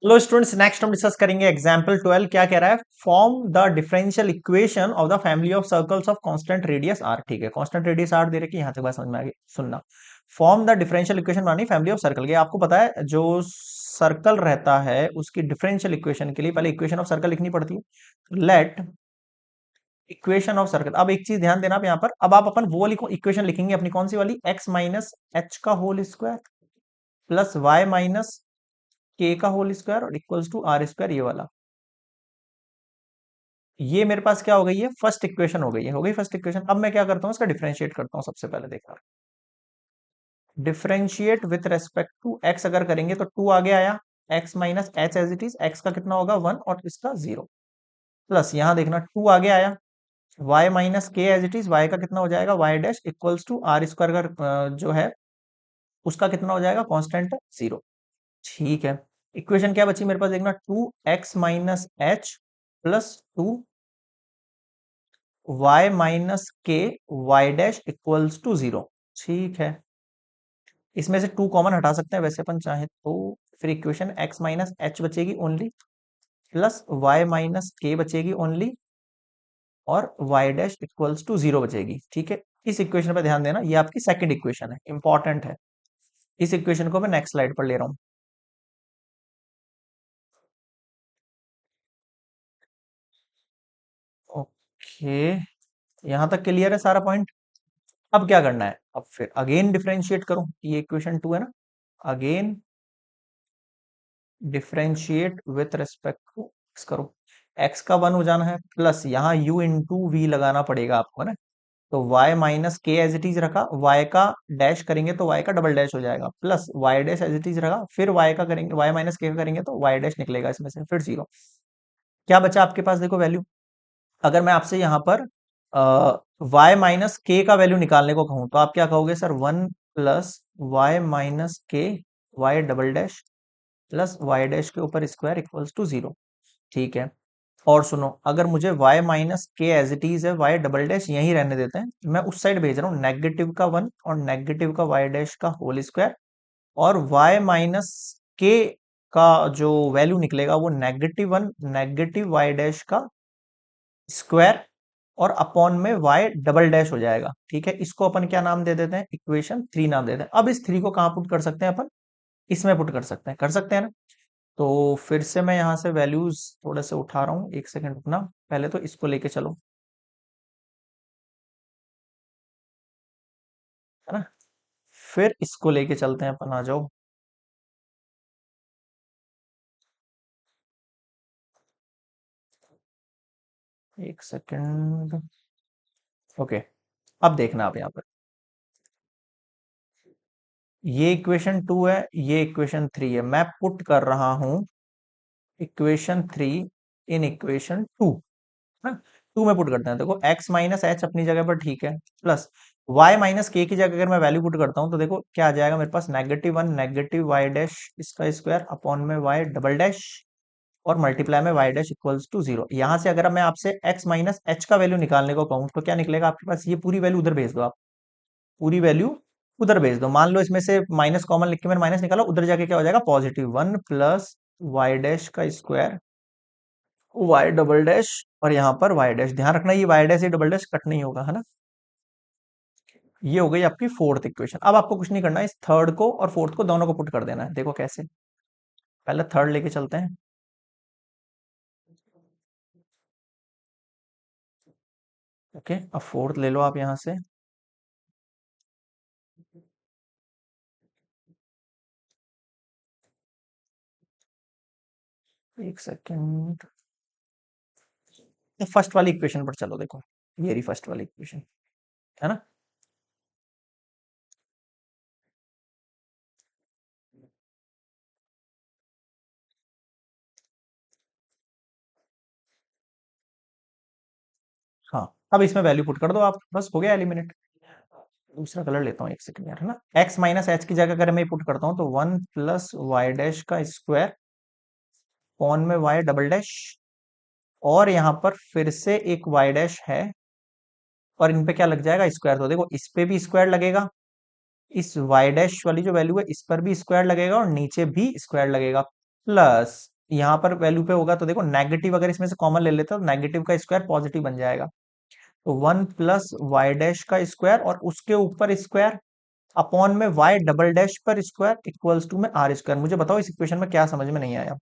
Hello students, next हम discuss करेंगे example 12। क्या कह रहा है? Form the differential equation of the family of circles of constant radius r. ठीक है, कांस्टेंट रेडियस आर दे रखे, यहां तक बात समझ में आ गई। सुनना, फॉर्म द डिफरेंशियल इक्वेशन मानी फैमिली ऑफ सर्कल के। आपको पता है जो सर्कल रहता है उसकी डिफरेंशियल इक्वेशन के लिए पहले इक्वेशन ऑफ सर्कल लिखनी पड़ती है। Let equation of circle. अब एक चीज ध्यान देना, आप यहाँ पर अब आप अपन वो वाली इक्वेशन लिखेंगे अपनी, कौन सी वाली? एक्स माइनस एच का whole square plus Y minus k का होल स्क्वायर और इक्वल्स टू आर स्क्वायर, ये वाला। ये मेरे पास क्या हो गई है? फर्स्ट इक्वेशन हो गई है, हो गई फर्स्ट इक्वेशन। अब मैं क्या करता हूँ, इसका डिफरेंशिएट करता हूँ। सबसे पहले देखा, differentiate with respect to x अगर करेंगे तो टू आगे आया, x minus h as it is, x का कितना होगा? वन और इसका जीरो। प्लस यहां देखना टू आगे आया, वाई माइनस के एज इट इज, वाई का कितना हो जाएगा? Y dash equals to are square का जो है उसका कितना हो जाएगा? Constant zero. ठीक है, इक्वेशन क्या बची मेरे पास? देखना, two X minus H plus two y minus K Y dash equals to zero. ठीक है, इसमें से टू कॉमन हटा सकते हैं वैसे अपन चाहे तो। फिर इक्वेशन x माइनस एच बचेगी only, plus y minus k बचेगी ओनली, और y dash equals to zero बचेगी। ठीक है, इस इक्वेशन पर ध्यान देना, ये आपकी सेकंड इक्वेशन है, इंपॉर्टेंट है। इस इक्वेशन को मैं नेक्स्ट स्लाइड पर ले रहा हूं। ओके, यहां तक क्लियर है सारा पॉइंट। अब क्या करना है? अब फिर अगेन डिफरेंशिएट करो, ये इक्वेशन टू है ना, again differentiate with respect to x करो। एक्स का वन हो जाना है, प्लस यहाँ u इंटू वी लगाना पड़ेगा आपको, है ना। तो y माइनस के एज इट इज रखा, y का डैश करेंगे तो y का डबल डैश हो जाएगा, plus y dash as it is रखा, फिर y का करेंगे, y माइनस के का करेंगे तो y डैश निकलेगा इसमें से, फिर जीरो। क्या बचा आपके पास? देखो वैल्यू, अगर मैं आपसे यहाँ पर y माइनस के का वैल्यू निकालने को कहूँ तो आप क्या कहोगे? Sir one plus Y minus K Y double dash plus Y dash के ऊपर स्क्वायर इक्वल्स टू जीरो। ठीक है, और सुनो, अगर मुझे y माइनस के एज इट इज है, y डबल डैश यहीं रहने देते हैं, मैं उस साइड भेज रहा हूँ नेगेटिव का वन और नेगेटिव का y डैश का होल स्क्वायर, और y माइनस के का जो वैल्यू निकलेगा वो negative one negative Y dash का स्क्वायर और अपॉन में y डबल डैश हो जाएगा। ठीक है, इसको अपन क्या नाम दे देते हैं? इक्वेशन थ्री नाम देते हैं। अब इस थ्री को कहाँ पुट कर सकते हैं अपन? इसमें पुट कर सकते हैं ना। तो फिर से मैं यहां से वैल्यूज थोड़े से उठा रहा हूं, एक सेकंड रुकना, पहले तो इसको लेके चलो, है ना। फिर इसको लेके चलते हैं अपन, आ जाओ। एक सेकंड। ओके, अब देखना आप यहाँ पर, ये इक्वेशन टू है, ये इक्वेशन थ्री है, मैं पुट कर रहा हूं equation three in equation two, है ना। टू में पुट करते हैं, देखो x माइनस एच अपनी जगह पर ठीक है, प्लस y माइनस के की जगह अगर मैं वैल्यू पुट करता हूं तो देखो क्या आ जाएगा मेरे पास? Negative one negative Y dash इसका स्क्वायर अपॉन में y डबल डैश और मल्टीप्लाई में y dash equals to zero. यहां से अगर मैं आपसे x माइनस एच का वैल्यू निकालने को कहूं तो क्या निकलेगा आपके पास? ये पूरी वैल्यू उधर भेज दो आप, पूरी वैल्यू उधर भेज दो। मान लो इसमें से माइनस कॉमन लिख के मैंने माइनस निकाला, उधर जाके क्या हो जाएगा? Positive one plus Y dash का स्क्वायर वाई डबल डैश और यहाँ पर वाई डैश। ध्यान रखना ये वाई डैश ये डबल डैश कट नहीं होगा, है ना। ये हो गई आपकी फोर्थ इक्वेशन। अब आपको कुछ नहीं करना है, इस थर्ड को और फोर्थ को दोनों को पुट कर देना है। देखो कैसे, पहले थर्ड लेके चलते हैं। ओके, अब फोर्थ ले लो आप यहां से। एक सेकेंड, फर्स्ट वाली इक्वेशन पर चलो, देखो ये रही फर्स्ट वाली इक्वेशन, है ना। हाँ, अब इसमें वैल्यू पुट कर दो आप, बस हो गया एलिमिनेट। दूसरा कलर लेता हूँ एक सेकंड यार, है ना। एक्स माइनस एच की जगह अगर मैं पुट करता हूँ तो वन प्लस वाई डैश का स्क्वायर पॉन में वाई डबल डैश, और यहाँ पर फिर से एक वाई डैश है, और इन पे क्या लग जाएगा? स्क्वायर। तो देखो इस पे भी स्क्वायर लगेगा, इस वाई डैश वाली जो वैल्यू है इस पर भी स्क्वायर लगेगा, और नीचे भी स्क्वायर लगेगा, प्लस यहाँ पर वैल्यू पे होगा तो देखो नेगेटिव अगर इसमें से कॉमन ले लेते हो तो नेगेटिव का स्क्वायर पॉजिटिव बन जाएगा। तो 1 प्लस y डैश का स्क्वायर और उसके ऊपर स्क्वायर अपॉन में y डबल डैश पर स्क्वायर इक्वल्स टू में आर स्क्वायर। मुझे बताओ इस इक्वेशन में क्या समझ में नहीं आया।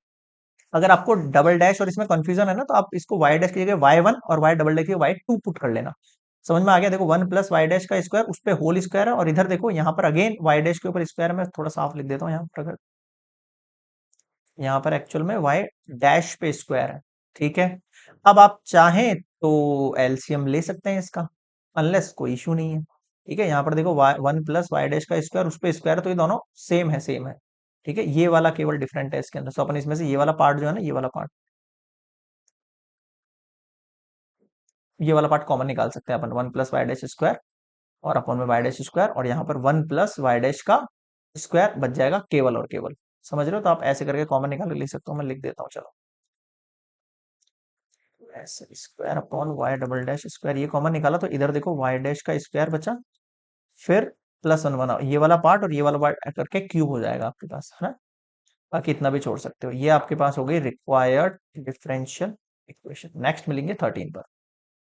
अगर आपको डबल डैश और इसमें कंफ्यूजन है ना तो आप इसको y डैश की जगह y1 और y डबल डैश की y2 पुट कर लेना। समझ में आ गया। देखो 1 प्लस y डैश का स्क्वायर उस पे होल स्क्वायर है और इधर देखो यहाँ पर अगेन y डैश के ऊपर स्क्वायर है। मैं थोड़ा साफ लिख देता हूँ यहाँ पर। अगर यहाँ पर एक्चुअल में y डैश पे स्क्वायर है। ठीक है। अब आप चाहें तो एलसीएम ले सकते हैं इसका, अनलेस कोई इशू नहीं है। ठीक है। यहाँ पर देखो 1 प्लस y डैश का स्क्वायर उस पे स्क्वायर है तो ये दोनों सेम है, सेम है। ठीक है। ये वाला केवल डिफरेंट है इसके अंदर। तो अपन इसमें से ये वाला पार्ट जो है ना, ये वाला पार्ट कॉमन निकाल सकते हैं अपन। 1 प्लस y डैश स्क्वायर और अपॉन में y डैश स्क्वायर और यहाँ पर 1 प्लस y डैश का स्क्वायर बच जाएगा केवल और केवल। समझ रहे हो। तो आप ऐसे करके कॉमन निकाल के लिख सकते हो। मैं लिख देता हूँ चलो। ऐसे square upon y double dash square, ये कॉमन निकाला तो इधर देखो वाई डैश का स्क्वायर बचा। फिर +1 बनाओ, ये वाला पार्ट और ये वाला पार्ट करके क्यूब हो जाएगा आपके पास, है ना। बाकी इतना भी छोड़ सकते हो। ये आपके पास हो गई रिक्वायर्ड डिफरेंशियल इक्वेशन। नेक्स्ट मिलेंगे 13 पर।